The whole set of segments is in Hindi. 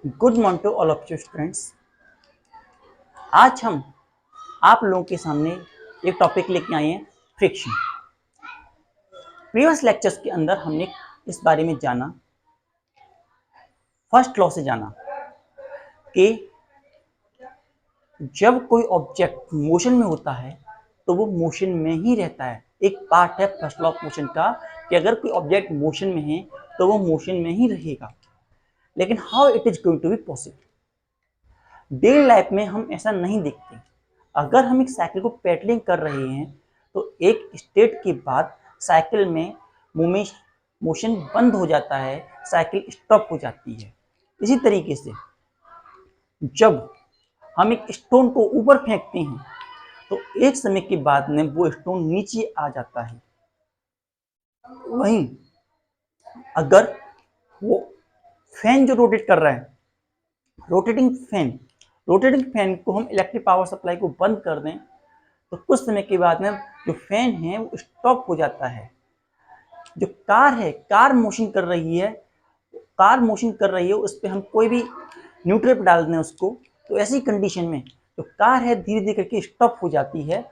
Good morning to all of you students. आज हम आप लोगों के सामने एक टॉपिक लेके आए हैं, फ्रिक्शन। प्रीवियस लेक्चर्स के अंदर हमने इस बारे में जाना, फर्स्ट लॉ से जाना कि जब कोई ऑब्जेक्ट मोशन में होता है तो वो मोशन में ही रहता है। एक पार्ट है फर्स्ट लॉ ऑफ मोशन का कि अगर कोई ऑब्जेक्ट मोशन में है तो वो मोशन में ही रहेगा। लेकिन how it is going to be possible? Daily life में हम ऐसा नहीं देखते। अगर हम एक साइकिल को पेडलिंग कर रहे हैं तो एक स्टेट के बाद साइकिल में मोशन बंद हो जाता है, साइकिल स्टॉप हो जाती है। इसी तरीके से जब हम एक स्टोन को ऊपर फेंकते हैं तो एक समय के बाद में वो स्टोन नीचे आ जाता है। वहीं अगर वो फैन जो रोटेट कर रहा है, रोटेटिंग फैन को हम इलेक्ट्रिक पावर सप्लाई को बंद कर दें तो कुछ समय के बाद में जो फैन है वो स्टॉप हो जाता है। जो कार है, कार मोशन कर रही है, उस पर हम कोई भी न्यूट्रल पे डाल दें उसको, तो ऐसी कंडीशन में जो कार है धीरे धीरे करके स्टॉप हो जाती है।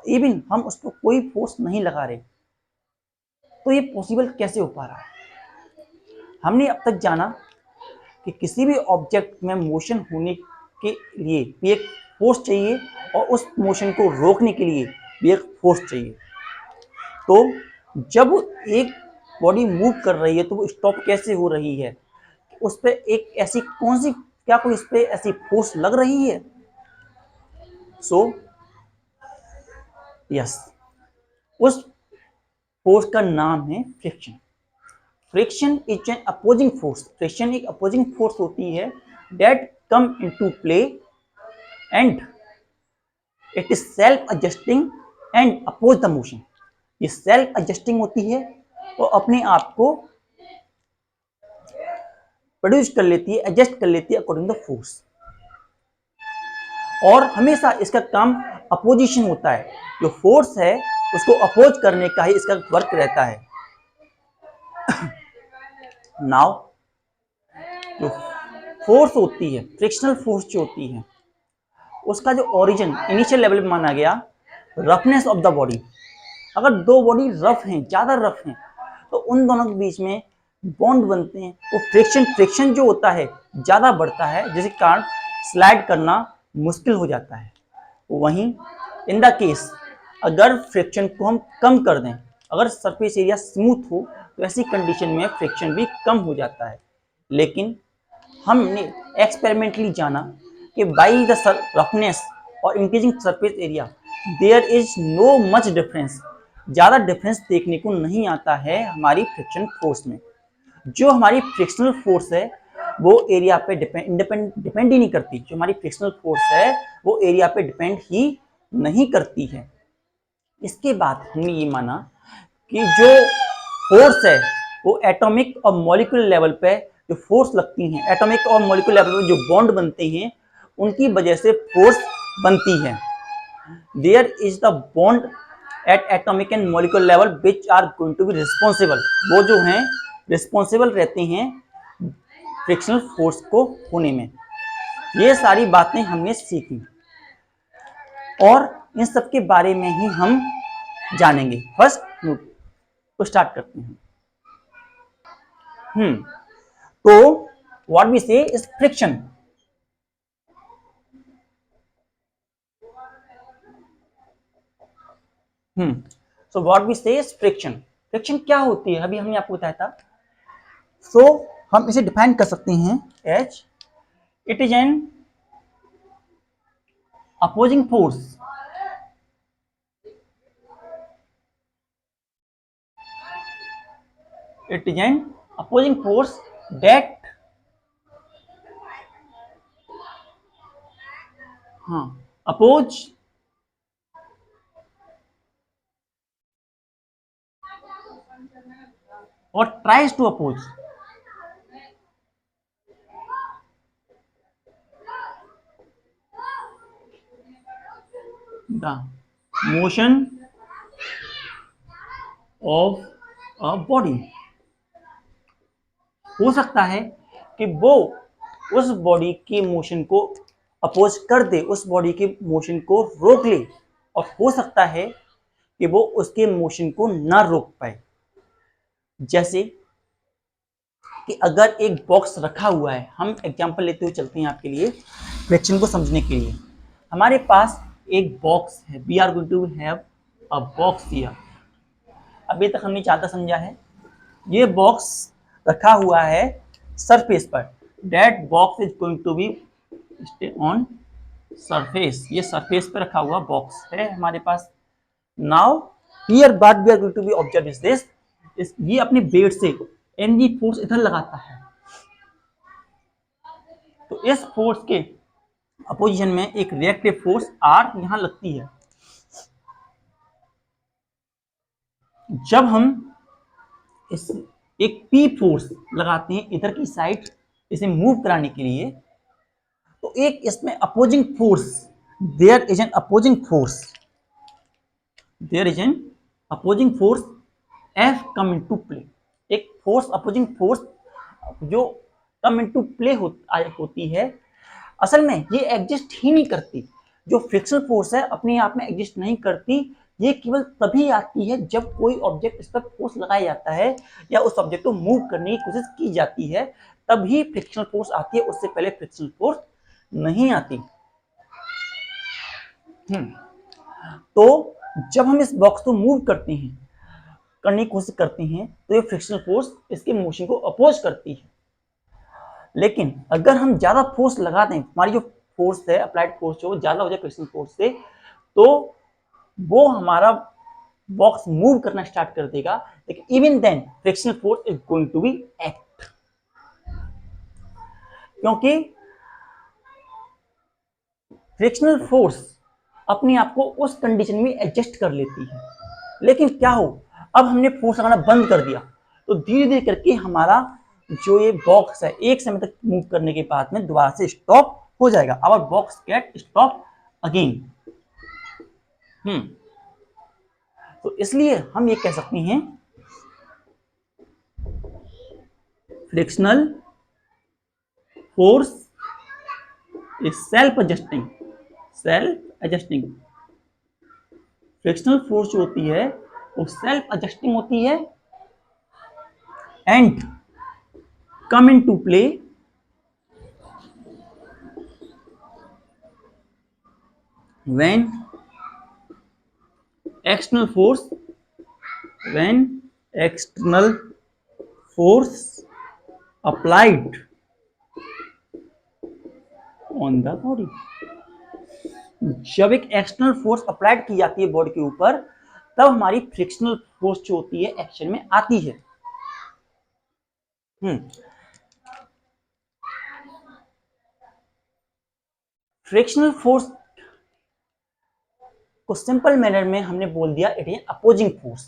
इवन हम उसको कोई फोर्स नहीं लगा रहे। तो ये पॉसिबल कैसे हो पा रहा है? हमने अब तक जाना कि किसी भी ऑब्जेक्ट में मोशन होने के लिए भी एक फोर्स चाहिए और उस मोशन को रोकने के लिए भी एक फोर्स चाहिए। तो जब एक बॉडी मूव कर रही है तो वो स्टॉप कैसे हो रही है? उस पर एक ऐसी कौन सी, क्या कोई इस पे ऐसी फोर्स लग रही है? सो यस, उस फोर्स का नाम है friction. Friction is an opposing force. Friction एक अपोजिंग फोर्स होती है that come into play and it is self adjusting and oppose the motion. ये सेल्फ एडजस्टिंग होती है और अपने आप को प्रोड्यूस कर लेती है, एडजस्ट कर लेती है अकॉर्डिंग द फोर्स। और हमेशा इसका काम अपोजिशन होता है। जो फोर्स है उसको अपोज करने का ही इसका वर्क रहता है। नाउ जो फोर्स होती है, फ्रिक्शनल फोर्स जो होती है, उसका जो ओरिजिन इनिशियल लेवल में माना गया रफनेस ऑफ द बॉडी। अगर दो बॉडी रफ हैं, ज्यादा रफ हैं, तो उन दोनों के बीच में बॉन्ड बनते हैं। वो फ्रिक्शन जो होता है ज्यादा बढ़ता है, जिसके कारण स्लाइड करना मुश्किल हो जाता है। वहीं इन द केस अगर फ्रिक्शन को हम कम कर दें, अगर सरफेस एरिया स्मूथ हो तो ऐसी कंडीशन में फ्रिक्शन भी कम हो जाता है। लेकिन हमने एक्सपेरिमेंटली जाना कि बाई द रफनेस और increasing surface area there is no much difference. ज़्यादा डिफरेंस देखने को नहीं आता है हमारी फ्रिक्शन फोर्स में। जो हमारी फ्रिक्शनल फोर्स है वो एरिया पे डिपेंड ही नहीं करती। जो हमारी फ्रिक्शनल फोर्स है वो एरिया पे डिपेंड ही नहीं करती है। इसके बाद हमने ये माना कि जो फोर्स है वो एटॉमिक और मॉलिक्यूलर लेवल पे जो फोर्स लगती हैं, एटॉमिक और मॉलिक्यूलर लेवल पे जो बॉन्ड बनते हैं उनकी वजह से फोर्स बनती है। There is the bond at atomic and molecular level which are going to be responsible. वो जो हैं रिस्पॉन्सिबल रहते हैं फ्रिक्शनल फोर्स को होने में। ये सारी बातें हमने सीखी और इन सब के बारे में ही हम जानेंगे। फर्स्ट नोट तो स्टार्ट करते हैं। तो what we say is friction. So what we say is friction. Friction क्या होती है अभी हमने आपको बताया था। सो हम इसे डिफाइन कर सकते हैं as it is an opposing force that oppose or tries to oppose the motion of a body. हो सकता है कि वो उस बॉडी के मोशन को अपोज कर दे, उस बॉडी के मोशन को रोक ले, और हो सकता है कि वो उसके मोशन को ना रोक पाए। जैसे कि अगर एक बॉक्स रखा हुआ है, हम एग्जांपल लेते हुए चलते हैं आपके लिए फ्रिक्शन को समझने के लिए। हमारे पास एक बॉक्स है, we are going to have a box here. अभी तक हमने ज्यादा समझा है, ये बॉक्स रखा हुआ है सरफेस पर, that box is going to be stay on surface. ये सरफेस पे रखा हुआ बॉक्स है हमारे पास। Now here what we are going to be observe is this, ये अपने वेट से एनजी फोर्स इधर लगाता है, तो इस फोर्स के अपोजिशन में एक रिएक्टिव फोर्स आर यहां लगती है। जब हम इस एक पी फोर्स लगाते हैं इधर की साइड इसे मूव कराने के लिए, तो एक इसमें opposing force, there is an opposing force, there is an opposing force F come into play. एक फोर्स, अपोजिंग फोर्स जो कम इनटू प्ले होती है, असल में ये एग्जिस्ट ही नहीं करती। जो फ्रिक्शनल फोर्स है अपने आप में एग्जिस्ट नहीं करती, ये केवल तभी आती है जब कोई ऑब्जेक्ट इस पर फोर्स लगाया जाता है या उस ऑब्जेक्ट को मूव करने की कोशिश की जाती है, तभी फ्रिक्शनल फोर्स आती है, उससे पहले फ्रिक्शनल फोर्स नहीं आती। तो जब हम इस बॉक्स को मूव करते हैं, करने की कोशिश करते हैं, तो ये फ्रिक्शनल फोर्स इसके मोशन को अपोज करती है। लेकिन अगर हम ज्यादा फोर्स लगा दें, हमारी जो फोर्स है अप्लाइड फोर्स जो ज्यादा हो जाए फ्रिक्शनल फोर्स से, तो वो हमारा बॉक्स मूव करना स्टार्ट कर देगा, लेकिन even then frictional force is going to be act, क्योंकि फ्रिक्शनल फोर्स अपने आप को उस कंडीशन में एडजस्ट कर लेती है। लेकिन क्या हो, अब हमने फोर्स लगाना बंद कर दिया, तो धीरे धीरे करके हमारा जो ये बॉक्स है एक समय तक मूव करने के बाद में दोबारा से स्टॉप हो जाएगा। Our box get stop again. तो इसलिए हम ये कह सकते हैं frictional force is self adjusting, self adjusting. Frictional force जो होती है वो सेल्फ एडजस्टिंग होती है and come into play when external force, when external force applied on the body। जब एक एक्सटर्नल फोर्स अप्लाइड की जाती है बॉडी के ऊपर, तब हमारी फ्रिक्शनल फोर्स जो होती है एक्शन में आती है। फ्रिक्शनल फोर्स को सिंपल मैनर में हमने बोल दिया इट इज अपोजिंग फोर्स।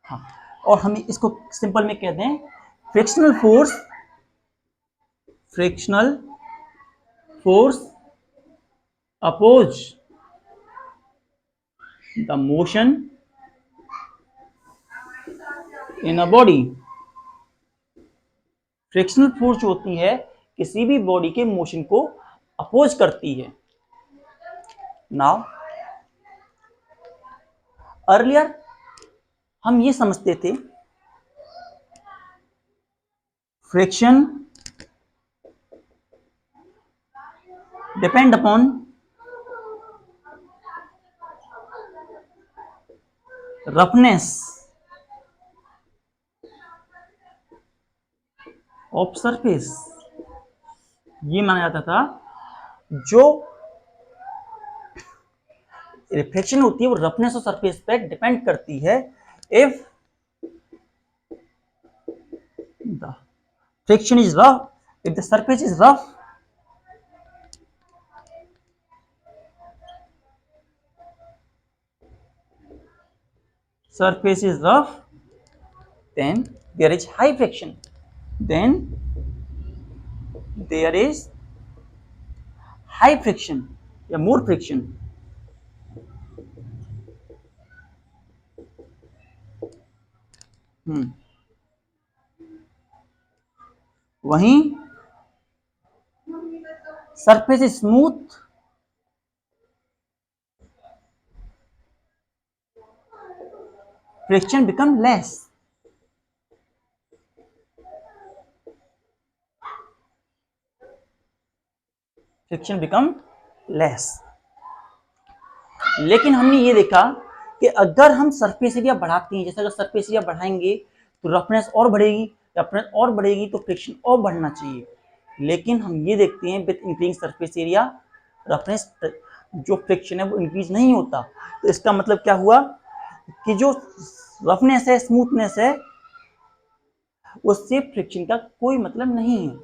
हाँ, और हम इसको सिंपल में कहते हैं frictional force, frictional force oppose the motion in a body. Frictional force जो होती है किसी भी बॉडी के मोशन को अपोज करती है। नाउ अर्लियर हम ये समझते थे friction depend upon roughness of surface. ये माना जाता था जो रिफ्लेक्शन होती है वो रफनेस ऑफ सरफेस पे डिपेंड करती है। If the friction is rough, if the surface is rough, surface is rough, then there is high friction, then there is high friction या more friction। वहीं surface is smooth, friction become less. Friction become less. लेकिन हमने ये देखा कि अगर हम सरफेस एरिया बढ़ाते हैं, जैसे अगर सरफेस एरिया बढ़ाएंगे तो रफनेस और बढ़ेगी, रफनेस और बढ़ेगी तो फ्रिक्शन और बढ़ना चाहिए। लेकिन हम ये देखते हैं with increasing surface area roughness जो फ्रिक्शन है वो इंक्रीज नहीं होता। तो इसका मतलब क्या हुआ कि जो रफनेस है, स्मूथनेस है, उससे फ्रिक्शन का कोई मतलब नहीं है।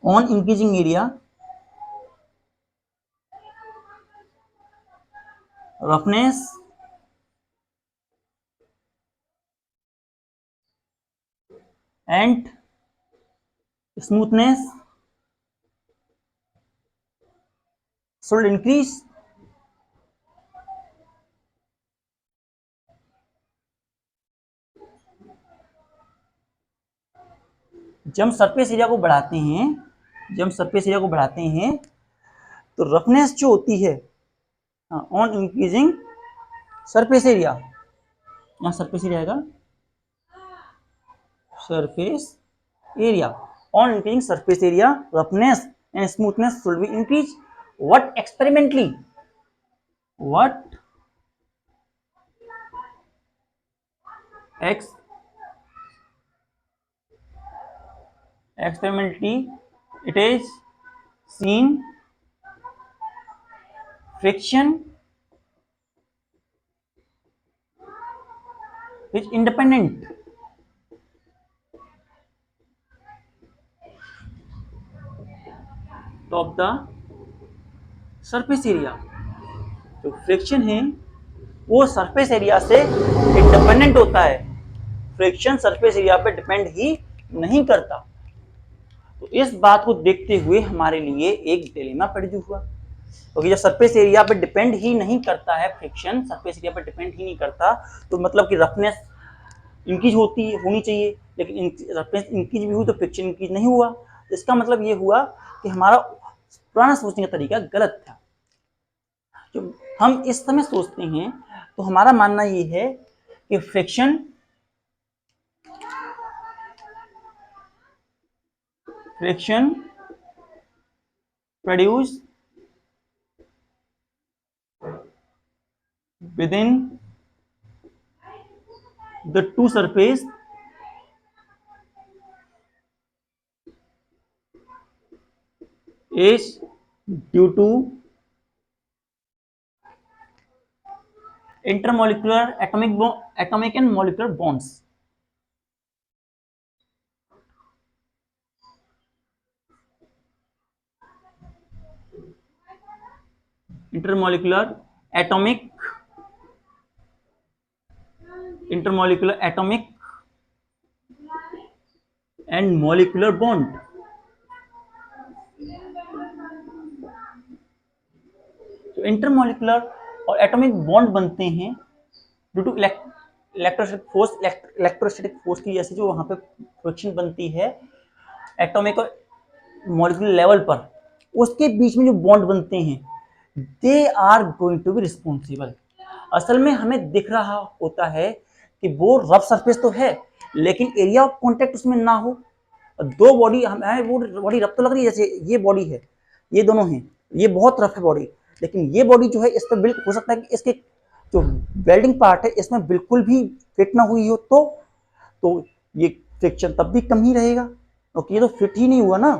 On increasing area roughness and smoothness should increase। जब हम सरफेस एरिया को बढ़ाते हैं, जब हम सरफेस एरिया को बढ़ाते हैं तो रफनेस जो होती है ऑन इंक्रीजिंग सरफेस एरिया, यहाँ सरफेस एरिया आएगा, surface area on increasing surface area roughness and smoothness should be increase. What experimentally, what experimentally it is seen friction is independent of the surface area। जो फ्रिक्शन है वो सरफेस एरिया से इंडिपेंडेंट होता है, फ्रिक्शन सरफेस एरिया पे डिपेंड ही नहीं करता। तो इस बात को देखते हुए हमारे लिए एक डिलेमा पैदा हुआ, क्योंकि जब सरफेस एरिया पे डिपेंड ही नहीं करता है, फ्रिक्शन सरफेस एरिया पे डिपेंड ही नहीं करता, तो मतलब कि रफनेस इंक्रीज होनी चाहिए, लेकिन रफनेस इंक्रीज भी हुई तो फ्रिक्शन इंक्रीज नहीं हुआ। तो इसका मतलब ये हुआ कि हमारा पुराना सोचने का तरीका गलत था। जो हम इस समय सोचते हैं तो हमारा मानना ये है कि friction produce within the two surface is due to intermolecular atomic and molecular bonds। intermolecular atomic and molecular bond। तो इंटरमोलिकुलर और एटॉमिक बॉन्ड बनते हैं ड्यू टू इलेक्ट्रोस्टैटिक फोर्स की वजह से, जो वहां पे फ्रिक्शन बनती है एटॉमिक और मॉलिक्यूलर लेवल पर, उसके बीच में जो बॉन्ड बनते हैं they are going to be responsible. असल में हमें दिख रहा होता है कि वो रफ सरफेस तो है लेकिन एरिया ऑफ कॉन्टेक्ट उसमें ना हो। दो बॉडी हमें, वो बॉडी रफ तो लग रही है, जैसे ये बॉडी है, ये दोनों हैं, ये बहुत रफ है बॉडी, लेकिन ये बॉडी जो है इस पर बिल्कुल हो सकता है कि इसके जो वेल्डिंग पार्ट है इसमें बिल्कुल भी फिट ना हुई हो, तो ये फ्रिक्शन तब भी कम ही रहेगा, क्योंकि ये तो फिट ही नहीं हुआ ना।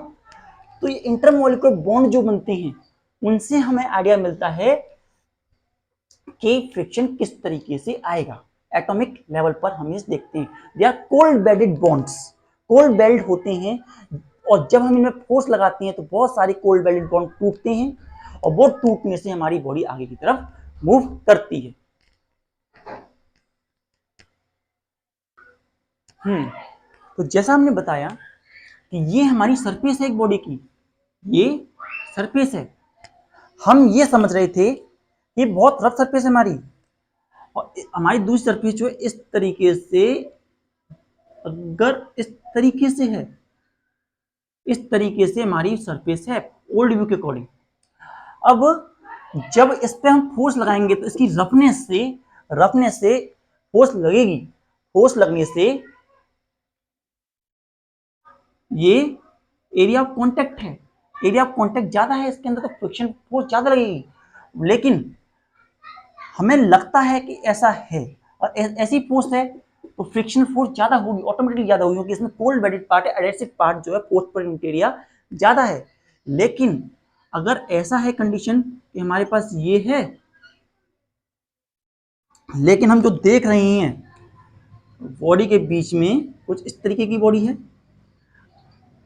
तो ये इंटरमोलिकुलर बॉन्ड जो बनते हैं उनसे हमें आइडिया मिलता है कि फ्रिक्शन किस तरीके से आएगा। एटॉमिक लेवल पर हम इस देखते हैं, they are cold welded bonds, cold weld होते हैं, और जब हम इनमें फोर्स लगाते हैं तो बहुत सारे कोल्ड बेल्ट बॉन्ड टूटते हैं, और वो टूटने से हमारी बॉडी आगे की तरफ मूव करती है। तो जैसा हमने बताया कि ये हमारी सरफेस है एक बॉडी की, ये सरफेस है, हम ये समझ रहे थे कि बहुत रफ सरफेस है हमारी, और हमारी दूसरी सरफेस जो है इस तरीके से अगर इस तरीके से है, इस तरीके से हमारी सरफेस है ओल्ड व्यू के अकॉर्डिंग, अब जब इस पे हम फोर्स लगाएंगे तो इसकी रफनेस से फोर्स लगेगी, फोर्स लगने से ये एरिया ऑफ कांटेक्ट है, एरिया ऑफ कांटेक्ट ज्यादा है इसके अंदर, तो फ्रिक्शन फोर्स ज्यादा लगेगी। लेकिन हमें लगता है कि ऐसा है, और ऐसी फोर्स है तो फ्रिक्शन फोर्स ज्यादा होगी, ऑटोमेटिकली ज्यादा होगी, क्योंकि इसमें कोल्ड बेडेड पार्ट है, एडहेसिव पार्ट जो है फोर्स पर यूनिट एरिया ज्यादा है। लेकिन अगर ऐसा है कंडीशन कि हमारे पास ये है, लेकिन हम जो देख रहे हैं बॉडी के बीच में कुछ इस तरीके की बॉडी है,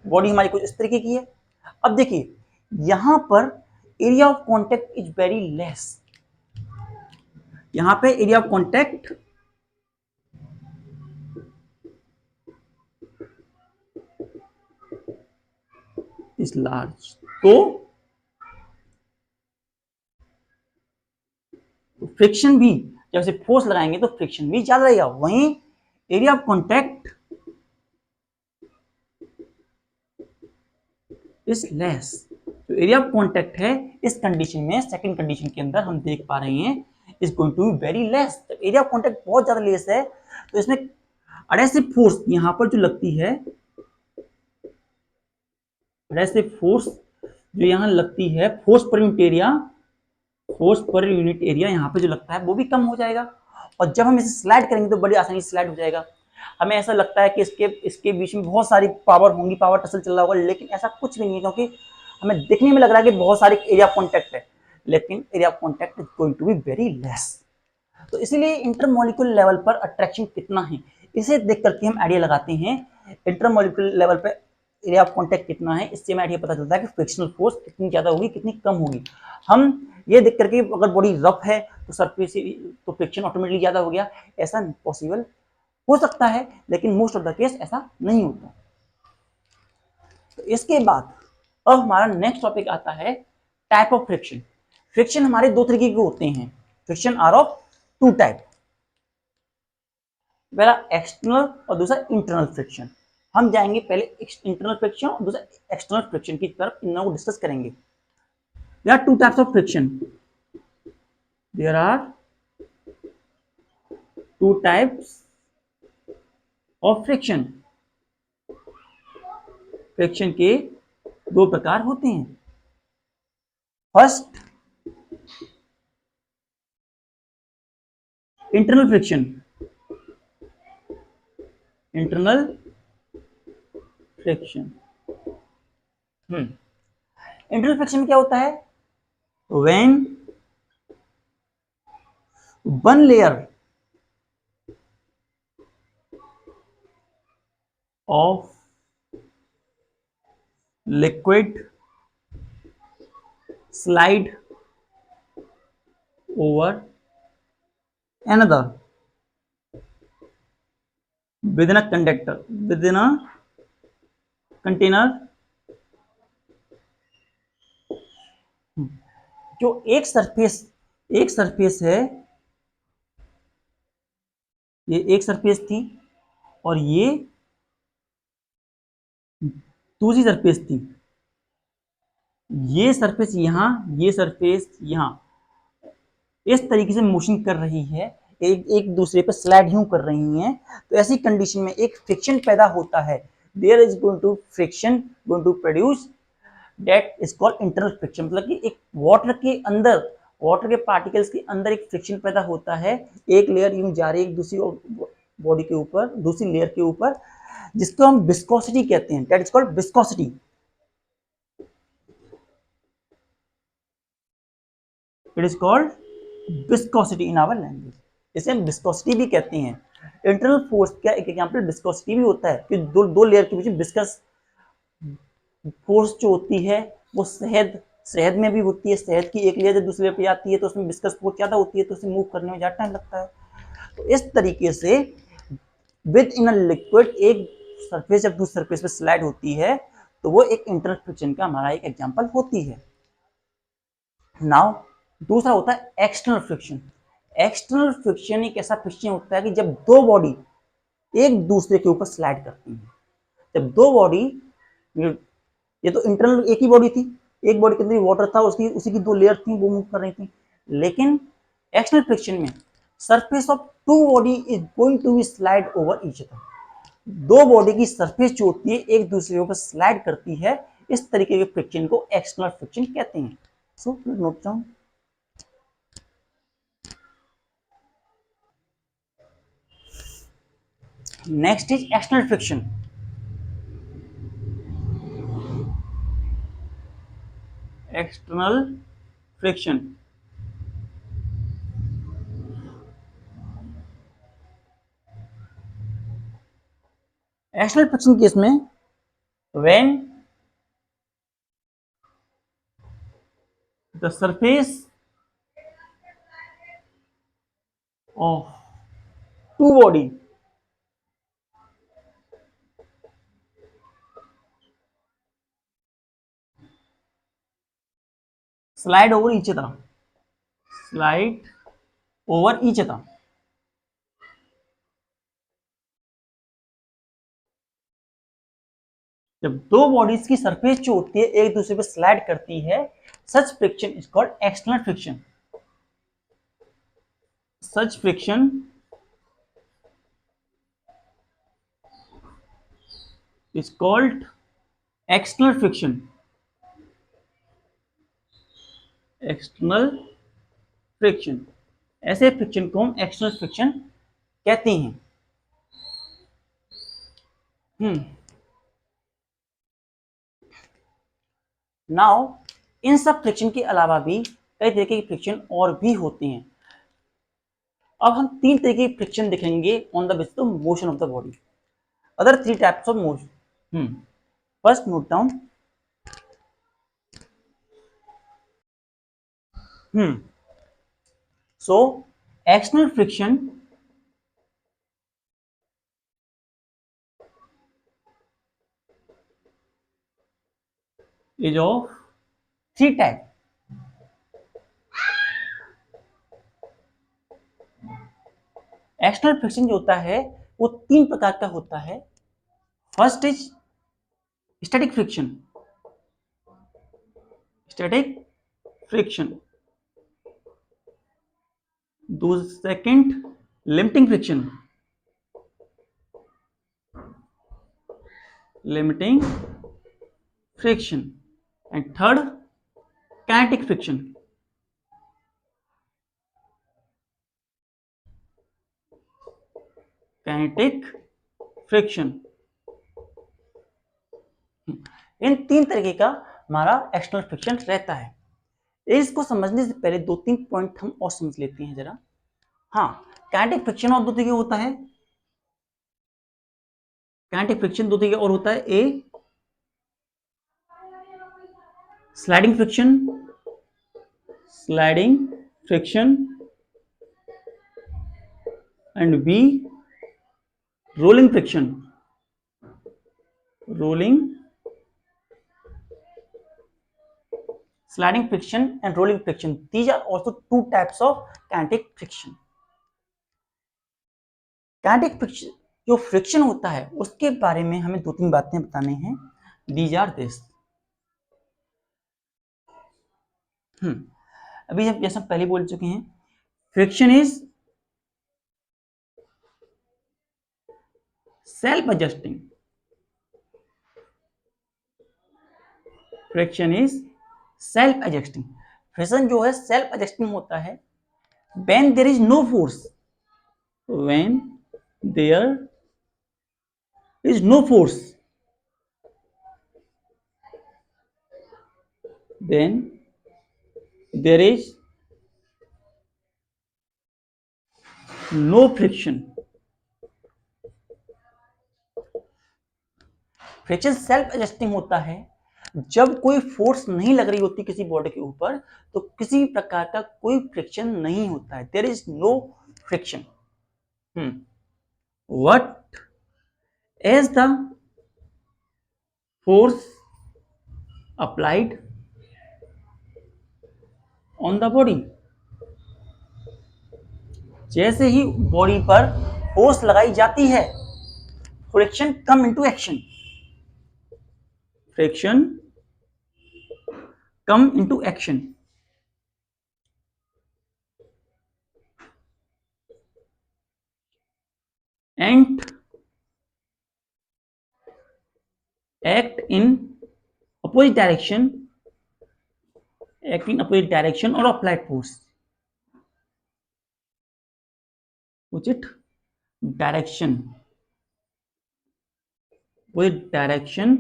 बॉडी हमारी कुछ इस तरीके की है। अब देखिए यहां पर area of contact is very less, यहां पे area of contact is large, तो फ्रिक्शन भी जब से फोर्स लगाएंगे तो फ्रिक्शन भी ज्यादा रहेगा। वहीं area of contact is less, तो एरिया ऑफ कांटेक्ट है इस कंडीशन में, सेकंड कंडीशन के अंदर हम देख पा रहे हैं is going to be very less. जब एरिया ऑफ कांटेक्ट बहुत ज्यादा लेस है तो इसमें एडहेसिव फोर्स यहां पर जो लगती है, एडहेसिव फोर्स जो यहां लगती है, force per unit area, force per unit area यहाँ पे जो लगता है वो भी कम हो जाएगा। और जब हम इसे स्लाइड करेंगे तो बड़ी आसानी से स्लाइड हो जाएगा। हमें ऐसा लगता है कि इसके बीच में बहुत सारी पावर होंगी, पावर टसल चल रहा होगा, लेकिन ऐसा कुछ भी नहीं है, क्योंकि हमें दिखने में लग रहा है कि बहुत सारे एरिया ऑफ कॉन्टैक्ट है, लेकिन area of contact is going to be very less. तो इसीलिए इंटरमोलिक्यूलर लेवल पर अट्रैक्शन कितना है, इसे देख करके हम आइडिया लगाते हैं इंटरमोलिक्यूलर लेवल पर एरिया ऑफ कांटेक्ट कितना है, इससे हमें आइडिया पता चलता है कि फ्रिक्शनल फोर्स कितनी ज्यादा होगी कितनी कम होगी। हम ये देख करके अगर बॉडी रफ है तो सरफेस तो फ्रिक्शन ऑटोमेटिकली ज्यादा हो गया, ऐसा पॉसिबल हो सकता है, लेकिन मोस्ट ऑफ द केस ऐसा नहीं होता। तो इसके बाद अब हमारा नेक्स्ट टॉपिक आता है टाइप ऑफ फ्रिक्शन। फ्रिक्शन हमारे दो तरीके के होते हैं, friction are of two type, पहला एक्सटर्नल और दूसरा इंटरनल फ्रिक्शन। हम जाएंगे पहले इंटरनल फ्रिक्शन और दूसरा एक्सटर्नल फ्रिक्शन की तरफ, इन दोनों को डिस्कस करेंगे। There are two types of friction, there are two types of friction, friction के दो प्रकार होते हैं। First internal friction, internal friction. Internal friction में क्या होता है, when one layer of liquid slide over another within a conductor, within a container। जो एक सरफेस है, ये एक सरफेस थी और ये दूसरी सरफेस थी, ये सरफेस यहां, ये सरफेस यहां, इस तरीके से मोशन कर रही है, एक एक दूसरे पर स्लाइड यूं कर रही हैं। तो ऐसी कंडीशन में एक फ्रिक्शन पैदा होता है, there is going to friction going to produce, that is called internal friction. मतलब कि एक वाटर के अंदर, वाटर के पार्टिकल्स के अंदर एक फ्रिक्शन पैदा होता है, एक लेयर यूं जा रही है एक दूसरी बॉडी के ऊपर, दूसरी लेयर के ऊपर, जिसको हम विस्कोसिटी कहते हैं, that is called viscosity. It is called viscosity in our language, इसे हम विस्कोसिटी भी कहते हैं। इंटरनल फोर्स का एक एग्जांपल विस्कोसिटी भी होता है कि दो लेयर के बीच में विस्कस फोर्स जो होती है वो शहद में भी होती है, शहद की एक लेयर जब दूसरी लेयर पे आती है तो उसमें विस्कस फोर्स ज्यादा होती है, तो उसे मूव करने में ज्यादा टाइम लगता है। तो इस तरीके से विद इन अ लिक्विड एक सरफेस जब दूसरी सरफेस पे स्लाइड होती है तो वो एक इंटरनल फ्रिक्शन का हमारा एक एग्जांपल होती है। नाउ दूसरा होता है एक्सटर्नल फ्रिक्शन। एक्सटर्नल फ्रिक्शन एक ऐसा फ्रिक्शन होता है कि जब दो बॉडी एक दूसरे के ऊपर स्लाइड करती हैं। जब दो बॉडी, ये तो इंटरनल एक ही बॉडी थी, एक बॉडी के अंदर वाटर था, उसकी उसी की दो लेयर थी, वो मूव कर रही थी। लेकिन एक्सटर्नल फ्रिक्शन में surface of two body is going to be slide over each other. दो बॉडी की सरफेस जो होती है एक दूसरे के ऊपर स्लाइड करती है, इस तरीके के फ्रिक्शन को एक्सटर्नल फ्रिक्शन कहते हैं। So note down. Next is external friction. External friction external friction case में when the surface of two body slide over each other, slide over each other, जब दो बॉडीज की सरफेस जो होती है एक दूसरे पे स्लाइड करती है, such friction is called external friction. Such friction is called external friction. External friction, ऐसे फ्रिक्शन को हम एक्सटर्नल फ्रिक्शन कहते हैं। नाउ इन सब फ्रिक्शन के अलावा भी कई तरीके के फ्रिक्शन और भी होते हैं। अब हम तीन तरीके के फ्रिक्शन देखेंगे on the basis of motion of the body. Other three types of motion. First note down. So external friction is of three type. External friction जो होता है वो तीन प्रकार का होता है। First is static friction, static friction. Second limiting friction, limiting friction. And third kinetic friction. Kinetic friction. इन तीन तरीके का हमारा एक्सटर्नल फ्रिक्शन रहता है। इसको समझने से पहले दो तीन पॉइंट हम और समझ लेते हैं जरा। हाँ, काइनेटिक फ्रिक्शन और दो तरीके होता है। काइनेटिक फ्रिक्शन दो तरीके और होता है। A sliding friction, sliding friction. And B rolling friction, rolling sliding friction and rolling friction. These are also two types of kinetic friction. kinetic friction जो फ्रिक्शन होता है उसके बारे में हमें दो तीन बातें बताने हैं। These are this. अभी हम जैसा पहले बोल चुके हैं, friction is self adjusting. Friction is self adjusting. Friction जो है सेल्फ एडजस्टिंग होता है when there is no force, when there is no force, then there is no friction. Friction self adjusting होता है जब कोई फोर्स नहीं लग रही होती किसी बॉडी के ऊपर, तो किसी प्रकार का कोई फ्रिक्शन नहीं होता है। There is no friction. What is the force applied on the body. जैसे ही बॉडी पर फोर्स लगाई जाती है friction come into action, friction come into action and act in opposite direction, act in opposite direction or applied force, opposite direction, opposite direction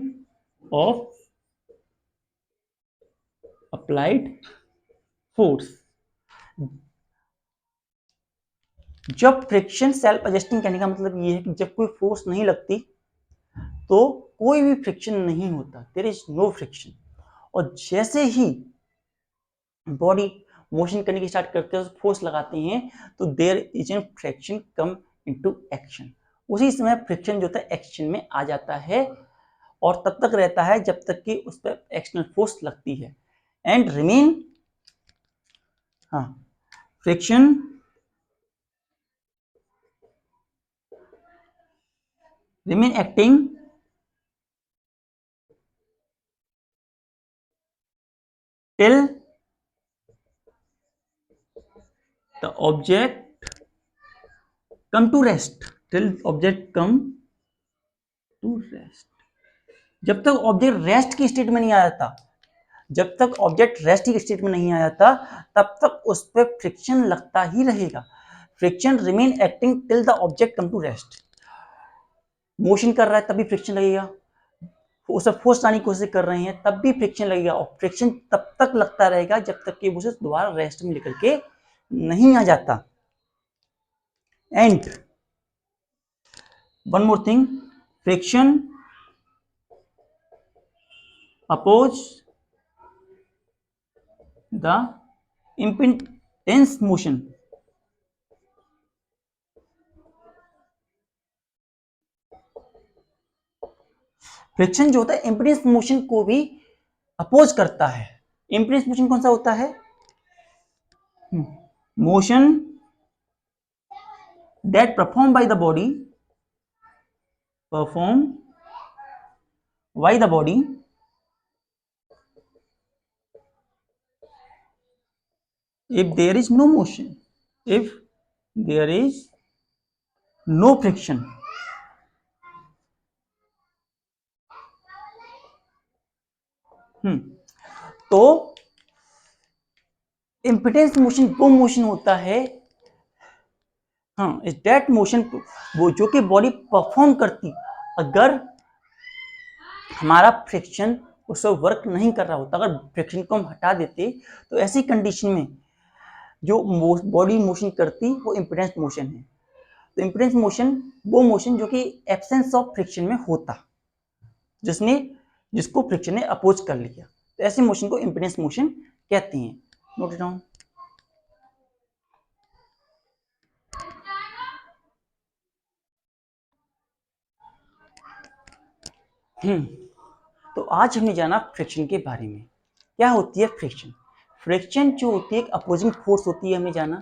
of applied force. जब फ्रिक्शन सेल्फ एडजस्टिंग कहने का मतलब ये है कि जब कोई फोर्स नहीं लगती तो कोई भी फ्रिक्शन नहीं होता, देयर इज नो फ्रिक्शन। और जैसे ही बॉडी मोशन करने की स्टार्ट करते हैं, फोर्स लगाते हैं, तो there is an friction come into action. उसी समय फ्रिक्शन जो होता है एक्शन में आ जाता है और तब तक रहता है जब तक कि उस पर एक्सटर्नल फोर्स लगती है एंड रिमेन, हाँ, friction remain acting till the object come to rest, till object come to rest। जब तक ऑब्जेक्ट रेस्ट की स्टेट में नहीं आ जाता, जब तक ऑब्जेक्ट रेस्ट की स्टेट में नहीं आ जाता तब तक उस पर फ्रिक्शन लगता ही रहेगा। Friction remain acting till the object come to rest. Motion कर रहा है तब भी फ्रिक्शन लगेगा, उसे फोर्स लाने की कोशिश कर रहे हैं तब भी फ्रिक्शन लगेगा, और फ्रिक्शन तब तक लगता रहेगा जब तक कि उसे दोबारा रेस्ट में लेकर के नहीं आ जाता। And one more thing, friction oppose the impedance motion, friction जो होता है इम्पीडेंस मोशन को भी अपोज करता है। इम्पीडेंस मोशन कौन सा होता है? Motion that perform by the body, perform by the body if there is no motion, if there is no friction। तो इम्पिडेंस मोशन वो मोशन होता है, हाँ, इस दैट मोशन वो जो कि बॉडी परफॉर्म करती, अगर हमारा फ्रिक्शन उस वक्त वर्क नहीं कर रहा होता, अगर फ्रिक्शन को हम हटा देते तो ऐसी कंडीशन में जो बॉडी मोशन करती वो इम्पिडेंस मोशन है। तो इम्पिडेंस मोशन वो मोशन जो कि एब्सेंस ऑफ फ्रिक्शन में होता, जिसको फ्रिक्शन ने अपोज कर लिया, तो ऐसे मोशन को इम्पिडेंस मोशन कहते हैं। Note it down. तो आज हमने जाना फ्रिक्शन के बारे में। क्या होती है फ्रिक्शन? फ्रिक्शन जो होती है एक अपोजिंग फोर्स होती है, हमने जाना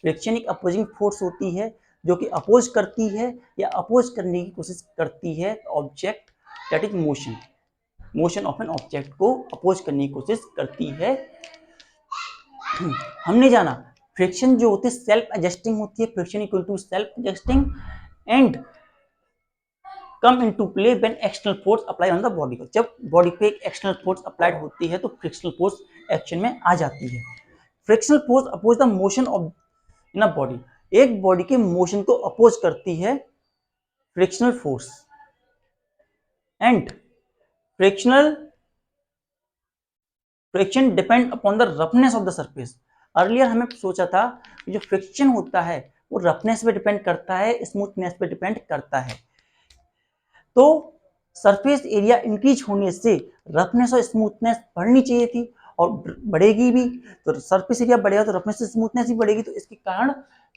फ्रिक्शन एक अपोजिंग फोर्स होती है जो कि अपोज करती है या अपोज करने की कोशिश करती है object, that is motion, motion of an object को अपोज करने की कोशिश करती है। हमने जाना फ्रिक्शन जो होती है सेल्फ एडजस्टिंग होती है, friction equal to self adjusting and come into play when external force apply on the body. जब बॉडी पे एक एक्सटर्नल फोर्स अप्लाइड होती है तो फ्रिक्शनल फोर्स एक्शन में आ जाती है। Frictional force oppose the motion of in a body, एक बॉडी के मोशन को अपोज करती है frictional force. And frictional friction depend upon the roughness of the surface. Earlier हमें सोचा था कि जो फ्रिक्शन होता है वो रफनेस पे डिपेंड करता है, स्मूथनेस पे डिपेंड करता है। तो सरफेस एरिया इंक्रीज होने से रफनेस और स्मूथनेस बढ़नी चाहिए थी और बढ़ेगी भी, तो सरफेस एरिया बढ़ेगा तो रफनेस और स्मूथनेस भी बढ़ेगी, तो इसके कारण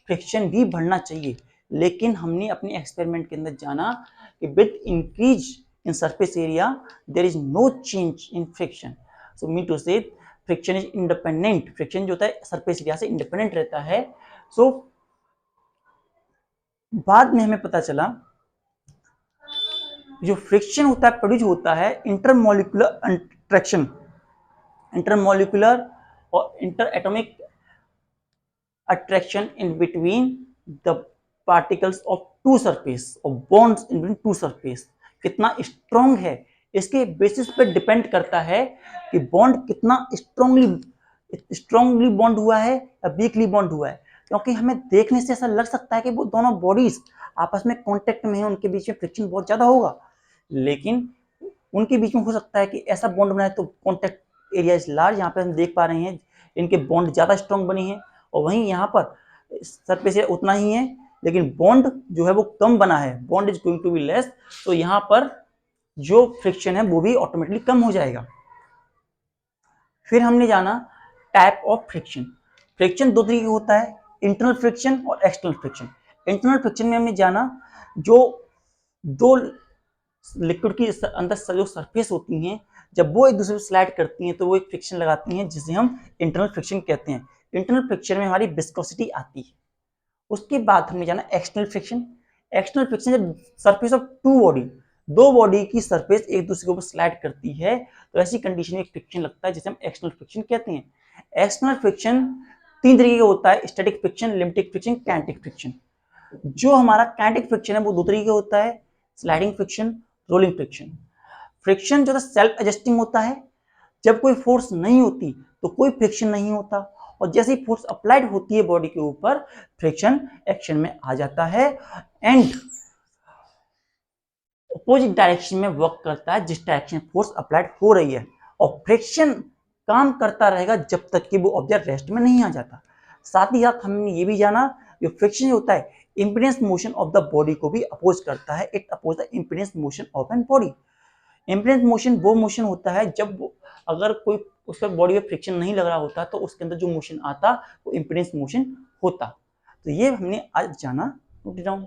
फ्रिक्शन भी बढ़ना चाहिए। लेकिन हमने अपने एक्सपेरिमेंट के अंदर जाना कि with increase in surface area there is no change in friction. So mean to say friction is independent, friction जो होता है सरफेस एरिया से इंडिपेंडेंट रहता है। सो बाद में हमें पता चला जो फ्रिक्शन होता है प्रोड्यूस होता है इंटरमोलिकुलर अट्रैक्शन, इंटरमोलिकुलर और inter atomic attraction in between the particles of two surface or bonds in between two surface कितना स्ट्रॉन्ग है इसके बेसिस पे डिपेंड करता है कि बॉन्ड कितना स्ट्रॉन्गली बॉन्ड हुआ है या वीकली बॉन्ड हुआ है। क्योंकि हमें देखने से ऐसा लग सकता है कि वो दोनों बॉडीज आपस में कांटेक्ट में है, उनके बीच में फ्रिक्शन बहुत ज्यादा होगा, लेकिन उनके बीच में हो सकता है कि ऐसा बॉन्ड बनाए तो कॉन्टेक्ट एरिया इज लार्ज, यहाँ पे हम देख पा रहे हैं इनके बॉन्ड ज्यादा स्ट्रॉन्ग बनी है, और वहीं यहाँ पर सरफेस एरिया उतना ही है लेकिन बॉन्ड जो है वो कम बना है, bond is going to be less, तो यहाँ पर जो फ्रिक्शन है वो भी ऑटोमेटिकली कम हो जाएगा। फिर हमने जाना टाइप ऑफ फ्रिक्शन। फ्रिक्शन दो तरीके का होता है, इंटरनल फ्रिक्शन और एक्सटर्नल फ्रिक्शन। इंटरनल फ्रिक्शन में हमने जाना जो दो लिक्विड की अंदर जो सरफेस होती हैं जब वो एक दूसरे को स्लाइड करती हैं तो वो एक फ्रिक्शन लगाती हैं जिसे हम इंटरनल फ्रिक्शन कहते हैं। इंटरनल फ्रिक्शन में हमारी विस्कोसिटी आती है। उसके बाद हमने जाना एक्सटर्नल फ्रिक्शन। एक्सटर्नल फ्रिक्शन जब सरफेस ऑफ टू बॉडी, दो बॉडी की सरफेस एक दूसरे के ऊपर स्लाइड करती है तो ऐसी कंडीशन में एक फ्रिक्शन लगता है जिसे हम एक्सटर्नल फ्रिक्शन कहते हैं। एक्सटर्नल फ्रिक्शन तीन तरीके का होता है, static friction, लिमिटिक friction, kinetic friction. जो हमारा काइनेटिक फ्रिक्शन है वो दो तरीके का होता है, sliding friction, rolling friction. Friction जो है सेल्फ एडजस्टिंग होता है, जब कोई फोर्स नहीं होती तो कोई फ्रिक्शन नहीं होता, और जैसे ही फोर्स अप्लाइड होती है बॉडी के ऊपर फ्रिक्शन एक्शन में आ जाता है एंड अपोजिट डायरेक्शन में वर्क करता है जिस डायरेक्शन फोर्स अप्लाइड हो रही है, और फ्रिक्शन काम करता रहेगा जब तक कि वो ऑब्जेक्ट रेस्ट में नहीं आ जाता। साथ ही साथ हमने ये भी जाना जो फ्रिक्शन होता है impedance motion of the body को भी अपोज करता है, it oppose the impedance motion of an body. Impedance motion वो मोशन होता है जब अगर कोई उस पर बॉडी में फ्रिक्शन नहीं लग रहा होता तो उसके अंदर जो मोशन आता वो इंपीडेंस मोशन होता। तो ये हमने आज जाना, नोट डाउन।